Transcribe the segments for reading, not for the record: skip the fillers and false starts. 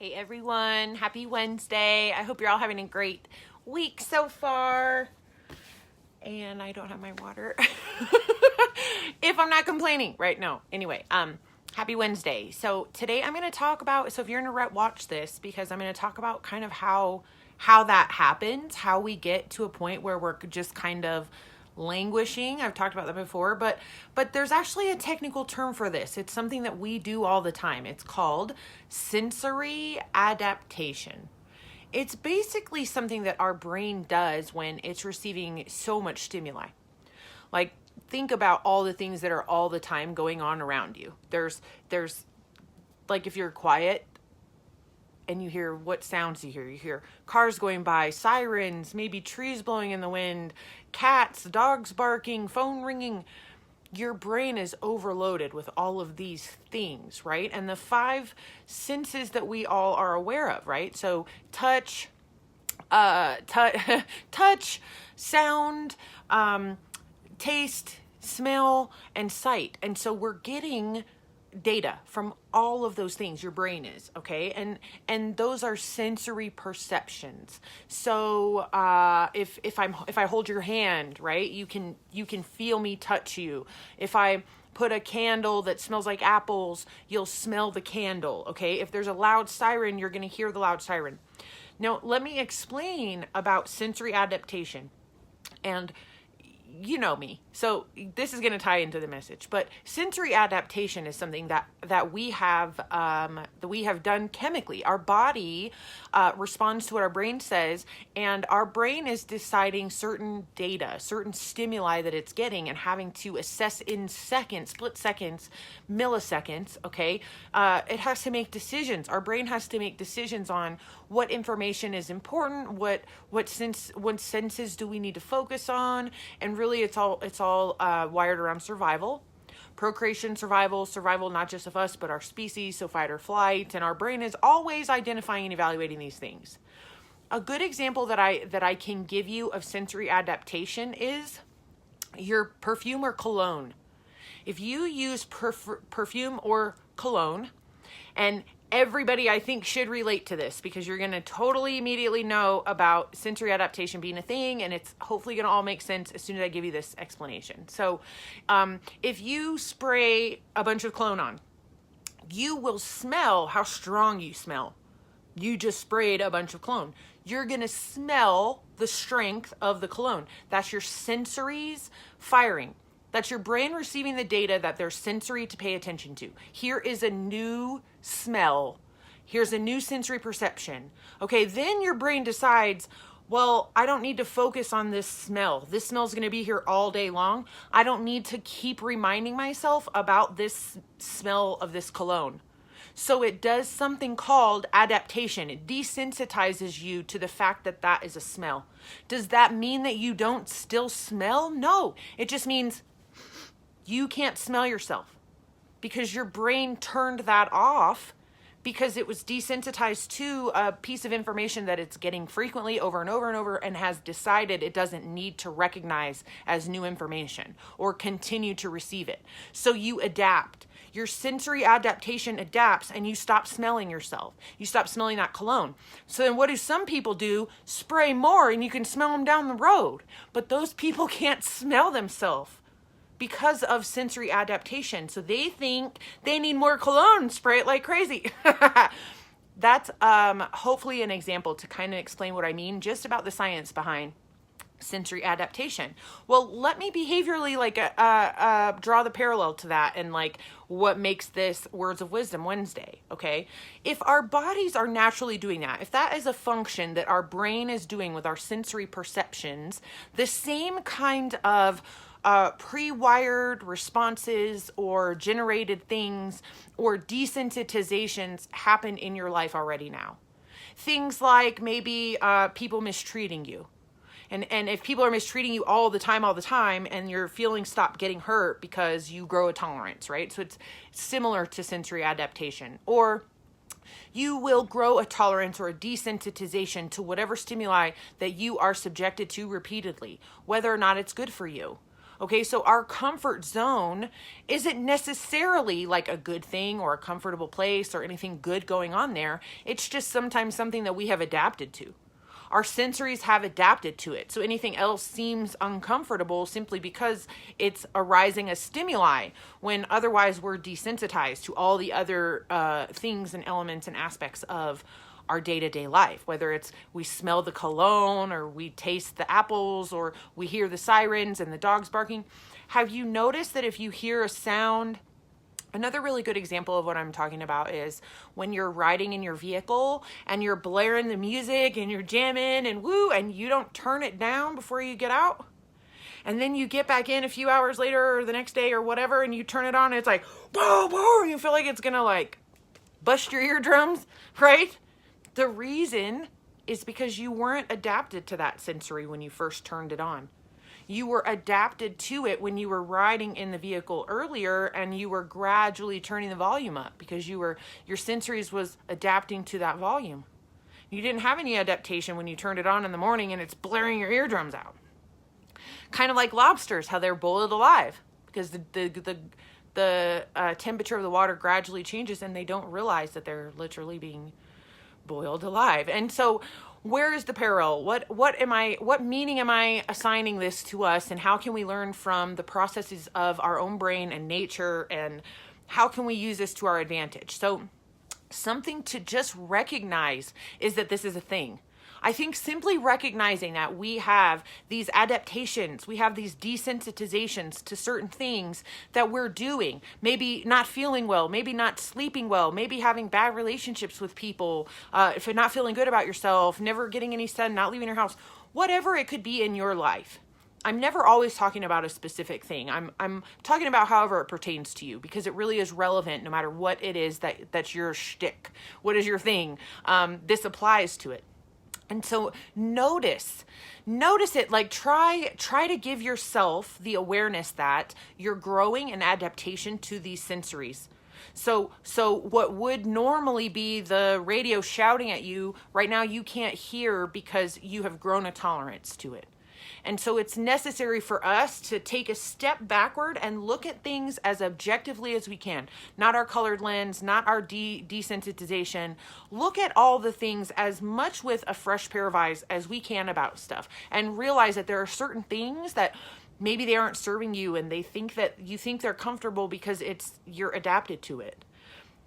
Hey everyone, happy Wednesday. I hope you're all having a great week so far. And I don't have my water. If I'm not complaining, right? No. Anyway, happy Wednesday. So today I'm going to talk about, so if you're in a rut, watch this, because I'm going to talk about kind of how that happens, how we get to a point where we're just kind of languishing. I've talked about that before, but there's actually a technical term for this. It's something that we do all the time. It's called sensory adaptation. It's basically something that our brain does when it's receiving so much stimuli. Like, think about all the things that are all the time going on around you. There's like, if you're quiet and you hear, what sounds you hear cars going by, sirens, maybe trees blowing in the wind, cats, dogs barking, phone ringing. Your brain is overloaded with all of these things, right? And the 5 senses that we all are aware of, right? So touch, touch, sound, taste, smell, and sight. And so we're getting data from all of those things. Your brain is, okay? And those are sensory perceptions. So if I hold your hand, right, you can feel me touch you. If I put a candle that smells like apples, you'll smell the candle, okay? If there's a loud siren, you're going to hear the loud siren. Now, let me explain about sensory adaptation. And you know me, so this is going to tie into the message. But sensory adaptation is something that we have done chemically. Our body responds to what our brain says, and our brain is deciding certain data, certain stimuli that it's getting, and having to assess in seconds, split seconds, milliseconds. Okay, it has to make decisions. Our brain has to make decisions on what information is important, what senses do we need to focus on, and really it's all wired around survival, procreation, survival, not just of us but our species, so fight or flight, and our brain is always identifying and evaluating these things. A good example that I can give you of sensory adaptation is your perfume or cologne. If you use perfume or cologne, and everybody, I think, should relate to this, because you're going to totally immediately know about sensory adaptation being a thing, and it's hopefully going to all make sense as soon as I give you this explanation. So if you spray a bunch of cologne on, you will smell how strong you smell. You just sprayed a bunch of cologne. You're going to smell the strength of the cologne. That's your sensories firing. That's your brain receiving the data that there's sensory to pay attention to. Here is a new smell. Here's a new sensory perception. Okay, then your brain decides, well, I don't need to focus on this smell. This smell's going to be here all day long. I don't need to keep reminding myself about this smell of this cologne. So it does something called adaptation. It desensitizes you to the fact that that is a smell. Does that mean that you don't still smell? No, it just means you can't smell yourself, because your brain turned that off because it was desensitized to a piece of information that it's getting frequently over and over and over, and has decided it doesn't need to recognize as new information or continue to receive it. So you adapt. Your sensory adaptation adapts, and you stop smelling yourself. You stop smelling that cologne. So then what do some people do? Spray more, and you can smell them down the road. But those people can't smell themselves because of sensory adaptation. So they think they need more cologne, spray it like crazy. That's hopefully an example to kind of explain what I mean just about the science behind sensory adaptation. Well, let me behaviorally draw the parallel to that, and like what makes this Words of Wisdom Wednesday. Okay, if our bodies are naturally doing that, if that is a function that our brain is doing with our sensory perceptions, the same kind of pre-wired responses or generated things or desensitizations happen in your life already now. Things like maybe people mistreating you. And if people are mistreating you all the time, and your feelings stop getting hurt because you grow a tolerance, right? So it's similar to sensory adaptation. Or you will grow a tolerance or a desensitization to whatever stimuli that you are subjected to repeatedly, whether or not it's good for you. Okay, so our comfort zone isn't necessarily like a good thing or a comfortable place or anything good going on there. It's just sometimes something that we have adapted to. Our sensories have adapted to it. So anything else seems uncomfortable simply because it's arising as stimuli when otherwise we're desensitized to all the other things and elements and aspects of our day-to-day life, whether it's we smell the cologne or we taste the apples or we hear the sirens and the dogs barking. Have you noticed that if you hear a sound, another really good example of what I'm talking about is when you're riding in your vehicle and you're blaring the music and you're jamming and woo, and you don't turn it down before you get out. And then you get back in a few hours later or the next day or whatever, and you turn it on and it's like, boom, boom, you feel like it's gonna like bust your eardrums, right? The reason is because you weren't adapted to that sensory when you first turned it on. You were adapted to it when you were riding in the vehicle earlier, and you were gradually turning the volume up because your sensories was adapting to that volume. You didn't have any adaptation when you turned it on in the morning and it's blaring your eardrums out. Kind of like lobsters, how they're boiled alive because the temperature of the water gradually changes and they don't realize that they're literally being boiled alive. And so where is the parallel? What meaning am I assigning this to us, and how can we learn from the processes of our own brain and nature, and how can we use this to our advantage? So something to just recognize is that this is a thing. I think simply recognizing that we have these adaptations, we have these desensitizations to certain things that we're doing, maybe not feeling well, maybe not sleeping well, maybe having bad relationships with people, if you're not feeling good about yourself, never getting any sun, not leaving your house, whatever it could be in your life. I'm never always talking about a specific thing. I'm talking about however it pertains to you, because it really is relevant no matter what it is that's your shtick. What is your thing? This applies to it. And so notice it, like try to give yourself the awareness that you're growing an adaptation to these sensories. So what would normally be the radio shouting at you right now, you can't hear because you have grown a tolerance to it. And so it's necessary for us to take a step backward and look at things as objectively as we can. Not our colored lens, not our desensitization. Look at all the things as much with a fresh pair of eyes as we can about stuff, and realize that there are certain things that maybe they aren't serving you, and they think that you think they're comfortable because you're adapted to it.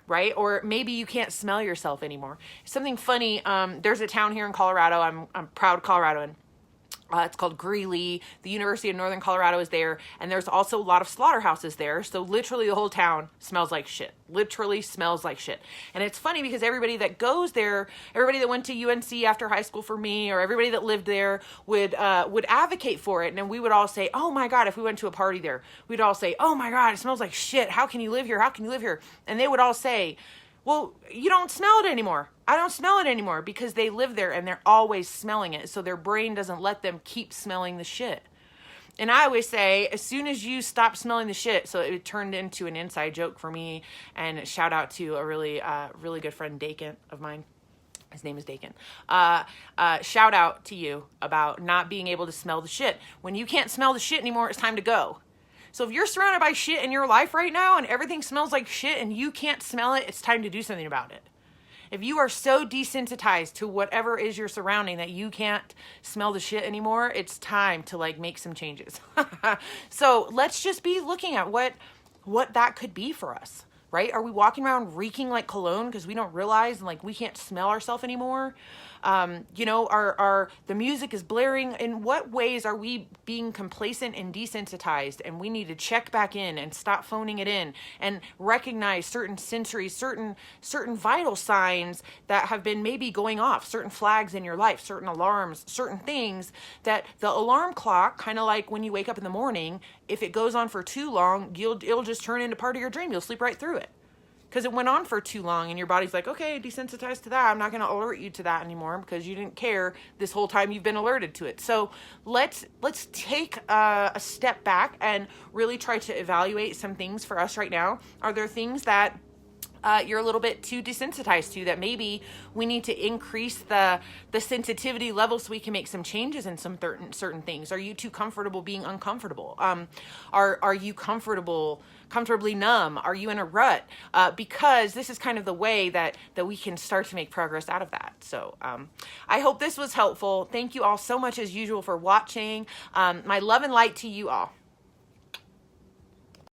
Right? Or maybe you can't smell yourself anymore. Something funny, there's a town here in Colorado. I'm a proud Coloradoan. It's called Greeley. The University of Northern Colorado is there, and there's also a lot of slaughterhouses there. So literally the whole town smells like shit. Literally smells like shit. And it's funny because everybody that goes there, everybody that went to UNC after high school for me, or everybody that lived there would advocate for it. And then we would all say, "Oh my God!" If we went to a party there, we'd all say, "Oh my God, it smells like shit. How can you live here? How can you live here?" And they would all say, "Well, you don't smell it anymore." I don't smell it anymore, because they live there and they're always smelling it. So their brain doesn't let them keep smelling the shit. And I always say, as soon as you stop smelling the shit, so it turned into an inside joke for me, and shout out to a really good friend, Dakin, of mine. His name is Dakin. Shout out to you about not being able to smell the shit. When you can't smell the shit anymore, it's time to go. So if you're surrounded by shit in your life right now and everything smells like shit and you can't smell it, it's time to do something about it. If you are so desensitized to whatever is your surrounding that you can't smell the shit anymore, it's time to like make some changes. So let's just be looking at what that could be for us, right? Are we walking around reeking like cologne because we don't realize and like we can't smell ourselves anymore? The music is blaring. In what ways are we being complacent and desensitized? And we need to check back in and stop phoning it in and recognize certain sensories, certain vital signs that have been maybe going off, certain flags in your life, certain alarms, certain things that the alarm clock, kind of like when you wake up in the morning, if it goes on for too long, it'll just turn into part of your dream. You'll sleep right through it. Because it went on for too long and your body's like, okay, desensitized to that. I'm not going to alert you to that anymore because you didn't care this whole time you've been alerted to it. So let's take a step back and really try to evaluate some things for us right now. Are there things that you're a little bit too desensitized to, that maybe we need to increase the sensitivity level so we can make some changes in some certain things. Are you too comfortable being uncomfortable? Are you comfortably numb? Are you in a rut? Because this is kind of the way that we can start to make progress out of that. So I hope this was helpful. Thank you all so much as usual for watching. My love and light to you all.